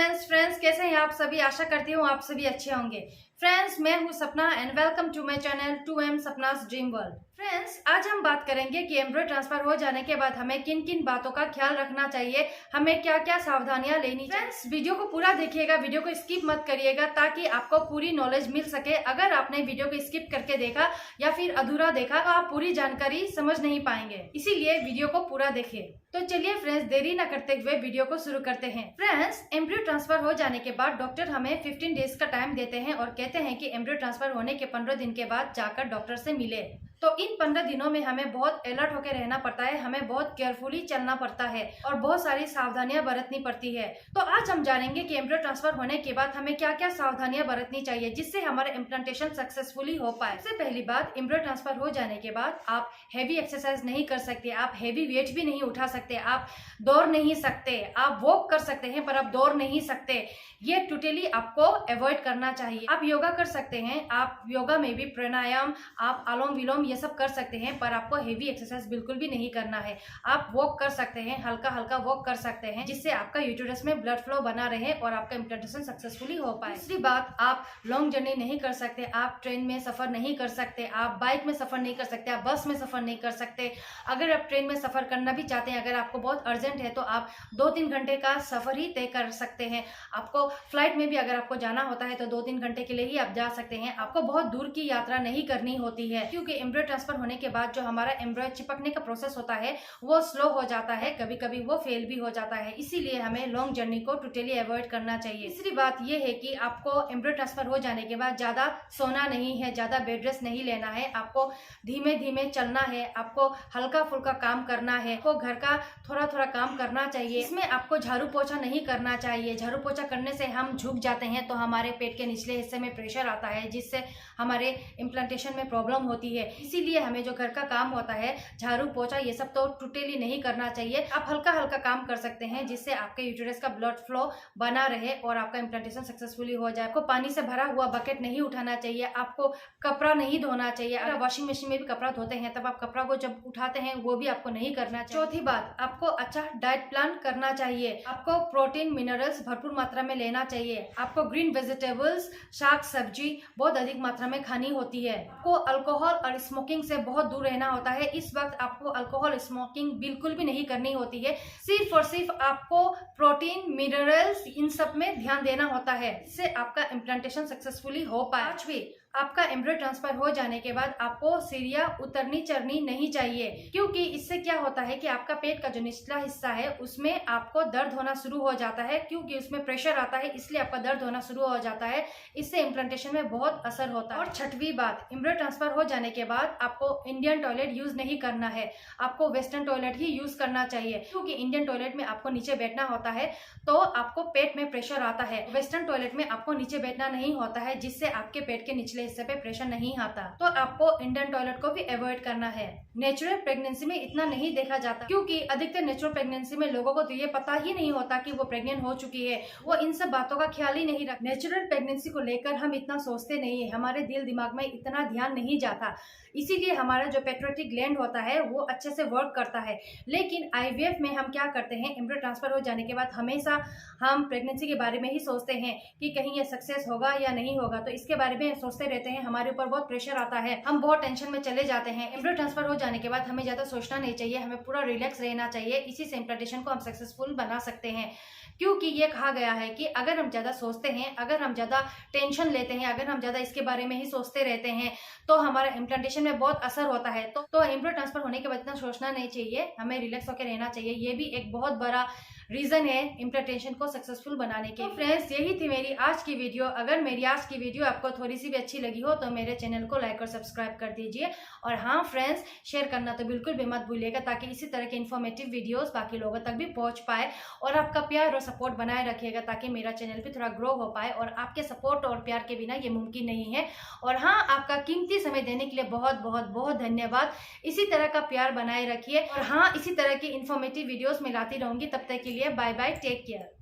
Friends कैसे हैं आप सभी। आशा करती हूँ आप सभी अच्छे होंगे। फ्रेंड्स मैं हूँ Sapna and welcome to my channel 2M Sapna's dream world. Friends आज हम बात करेंगे कि एम्ब्रॉयडरी ट्रांसफर हो जाने के बाद हमें किन किन बातों का ख्याल रखना चाहिए, हमें क्या क्या सावधानियां लेनी चाहिए। फ्रेंड्स वीडियो को पूरा देखिएगा, वीडियो को स्किप मत करिएगा ताकि आपको पूरी नॉलेज मिल सके। अगर आपने वीडियो को स्किप करके देखा या फिर अधूरा देखा तो आप पूरी जानकारी समझ नहीं पाएंगे, इसीलिए वीडियो को पूरा देखिए। तो चलिए फ्रेंड्स देरी न करते हुए वीडियो को शुरू करते हैं। फ्रेंड्स एम्ब्रॉयडरी ट्रांसफर हो जाने के बाद डॉक्टर हमें 15 डेज का टाइम देते हैं और कहते हैं कि एम्ब्रॉयडरी ट्रांसफर होने के 15 दिन के बाद जाकर डॉक्टर से मिले। तो इन 15 दिनों में हमें बहुत अलर्ट होकर रहना पड़ता है, हमें बहुत केयरफुली चलना पड़ता है और बहुत सारी सावधानियां बरतनी पड़ती है। तो आज हम जानेंगे कि एम्ब्रॉयडरी ट्रांसफर होने के बाद हमें क्या क्या सावधानियां बरतनी चाहिए जिससे हमारा इम्प्लांटेशन सक्सेसफुली हो पाए। सबसे पहली बात, एम्ब्रॉयडरी ट्रांसफर हो जाने के बाद आप हैवी एक्सरसाइज नहीं कर सकते, आप हैवी वेट भी नहीं उठा सकते, आप दौड़ नहीं सकते, आप वॉक कर सकते हैं पर आप दौड़ नहीं सकते। ये टोटली आपको अवॉइड करना चाहिए। आप योगा कर सकते हैं, आप योगा में भी प्राणायाम, आप अनुलोम विलोम ये सब कर सकते हैं, पर आपको हेवी एक्सरसाइज बिल्कुल भी नहीं करना है। आप वॉक कर सकते हैं, हल्का हल्का वॉक कर सकते हैं जिससे आपका यूटेरस में ब्लड फ्लो बना रहे और आपका इम्प्लांटेशन सक्सेसफुली हो पाए। दूसरी बात, आप लॉन्ग जर्नी नहीं कर सकते, आप ट्रेन में सफर नहीं कर सकते, आप बाइक में सफर नहीं कर सकते, आप बस में सफर नहीं कर सकते। अगर आप ट्रेन में सफर करना भी चाहते हैं, अगर आपको बहुत अर्जेंट है तो आप 2-3 घंटे का सफर ही तय कर सकते हैं। आपको फ्लाइट में भी अगर आपको जाना होता है तो 2-3 घंटे के लिए ही आप जा सकते हैं। आपको बहुत दूर की यात्रा नहीं करनी होती है क्योंकि एम्ब्रॉयडरी ट्रांसफर होने के बाद जो हमारा एम्ब्रॉयडरी चिपकने का प्रोसेस होता है वो स्लो हो जाता है, कभी कभी वो फेल भी हो जाता है। इसीलिए हमें लॉन्ग जर्नी को टोटली अवॉइड करना चाहिए। तीसरी बात ये है कि आपको एम्ब्रॉयडरी ट्रांसफर हो जाने के बाद ज्यादा सोना नहीं है, ज्यादा बेड रेस्ट नहीं लेना है, आपको धीमे धीमे चलना है, आपको हल्का फुल्का काम करना है, आपको घर का थोड़ा थोड़ा काम करना चाहिए। इसमें आपको झाड़ू पोछा नहीं करना चाहिए। झाड़ू पोछा करने से हम झुक जाते हैं तो हमारे पेट के निचले हिस्से में प्रेशर आता है जिससे हमारे इम्प्लांटेशन में प्रॉब्लम होती है। इसीलिए हमें जो घर का काम होता है, झाड़ू पोछा ये सब तो टोटली नहीं करना चाहिए। आप हल्का हल्का काम कर सकते हैं जिससे आपके यूटेरस का ब्लड फ्लो बना रहे और आपका इम्प्लांटेशन सक्सेसफुली हो जाए। आपको पानी से भरा हुआ बकेट नहीं उठाना चाहिए, आपको कपड़ा नहीं धोना चाहिए। अगर वॉशिंग मशीन में भी कपड़ा धोते हैं तब आप कपड़ा को जब उठाते हैं वो भी आपको नहीं करना चाहिए। चौथी बात, आपको अच्छा डाइट प्लान करना चाहिए। आपको प्रोटीन मिनरल्स भरपूर मात्रा में लेना चाहिए। आपको ग्रीन वेजिटेबल्स, शाक सब्जी बहुत अधिक मात्रा में खानी होती है। आपको अल्कोहल और स्मोकिंग से बहुत दूर रहना होता है। इस वक्त आपको अल्कोहल स्मोकिंग बिल्कुल भी नहीं करनी होती है। सिर्फ और सिर्फ आपको प्रोटीन मिनरल्स इन सब में ध्यान देना होता है जिससे आपका इम्प्लांटेशन सक्सेसफुली हो पाए। पांचवी, आपका एम्ब्रॉयडरी ट्रांसफर हो जाने के बाद आपको सीढ़ियां उतरनी चढ़नी नहीं चाहिए क्योंकि इससे क्या होता है कि आपका पेट का जो निचला हिस्सा है उसमें आपको दर्द होना शुरू हो जाता है क्योंकि उसमें प्रेशर आता है, इसलिए आपका दर्द होना शुरू हो जाता है। इससे इम्प्लांटेशन में बहुत असर होता है। और छठवीं बात, एम्ब्रॉयडरी ट्रांसफर हो जाने के बाद आपको इंडियन टॉयलेट यूज नहीं करना है, आपको वेस्टर्न टॉयलेट ही यूज करना चाहिए क्योंकि इंडियन टॉयलेट में आपको नीचे बैठना होता है तो आपको पेट में प्रेशर आता है। वेस्टर्न टॉयलेट में आपको नीचे बैठना नहीं होता है जिससे आपके पेट के निचले हिस्से पे प्रेशर नहीं आता। तो आपको इंडियन टॉयलेट को भी अवॉइड करना है। नेचुरल प्रेगनेंसी में इतना नहीं देखा जाता क्योंकि अधिकतर नेचुरल प्रेगनेंसी में लोगों को तो ये पता ही नहीं होता कि वो प्रेग्नेंट हो चुकी है, वो इन सब बातों का ख्याल ही नहीं रखते। नेचुरल प्रेगनेंसी को लेकर हम इतना सोचते नहीं है, हमारे दिल दिमाग में इतना ध्यान नहीं जाता, इसीलिए हमारा जो पेट्रोटिक ग्लैंड होता है वो अच्छे से वर्क करता है। लेकिन आईवीएफ में हम क्या करते हैं, एम्ब्रॉयडरी ट्रांसफर हो जाने के बाद हमेशा हम प्रेगनेंसी के बारे में ही सोचते हैं कि कहीं ये सक्सेस होगा या नहीं होगा, तो इसके बारे में सोचते रहते हैं। हमारे ऊपर बहुत प्रेशर आता है, हम बहुत टेंशन में चले जाते हैं। एम्ब्रॉयडरी ट्रांसफर हो जाने के बाद हमें ज्यादा सोचना नहीं चाहिए, हमें पूरा रिलैक्स रहना चाहिए। इसी से इम्प्लांटेशन को हम सक्सेसफुल बना सकते हैं क्योंकि ये कहा गया है कि अगर हम ज्यादा सोचते हैं, अगर हम ज्यादा टेंशन लेते हैं, अगर हम ज्यादा इसके बारे में ही सोचते रहते हैं तो हमारा इम्प्लांटेशन में बहुत असर होता है। तो एम्ब्रॉयडरी ट्रांसफर होने के बाद इतना सोचना नहीं चाहिए, हमें रिलैक्स होकर रहना चाहिए। ये भी एक बहुत बड़ा रीजन है इम्प्लांटेशन को सक्सेसफुल बनाने के। तो फ्रेंड्स यही थी मेरी आज की वीडियो। अगर मेरी आज की वीडियो आपको थोड़ी सी भी अच्छी लगी हो तो मेरे चैनल को लाइक और सब्सक्राइब कर दीजिए। और हाँ फ्रेंड्स, शेयर करना तो बिल्कुल भी मत भूलिएगा ताकि इसी तरह के इन्फॉर्मेटिव वीडियोस बाकी लोगों तक भी पहुंच पाए। और आपका प्यार और सपोर्ट बनाए रखिएगा ताकि मेरा चैनल भी थोड़ा ग्रो हो पाए। और आपके सपोर्ट और प्यार के बिना ये मुमकिन नहीं है। और हाँ, आपका कीमती समय देने के लिए बहुत बहुत बहुत धन्यवाद। इसी तरह का प्यार बनाए रखिए। और हाँ, इसी तरह की इन्फॉर्मेटिव वीडियोस में लाती रहूंगी। तब तक के लिए बाय बाय, टेक केयर।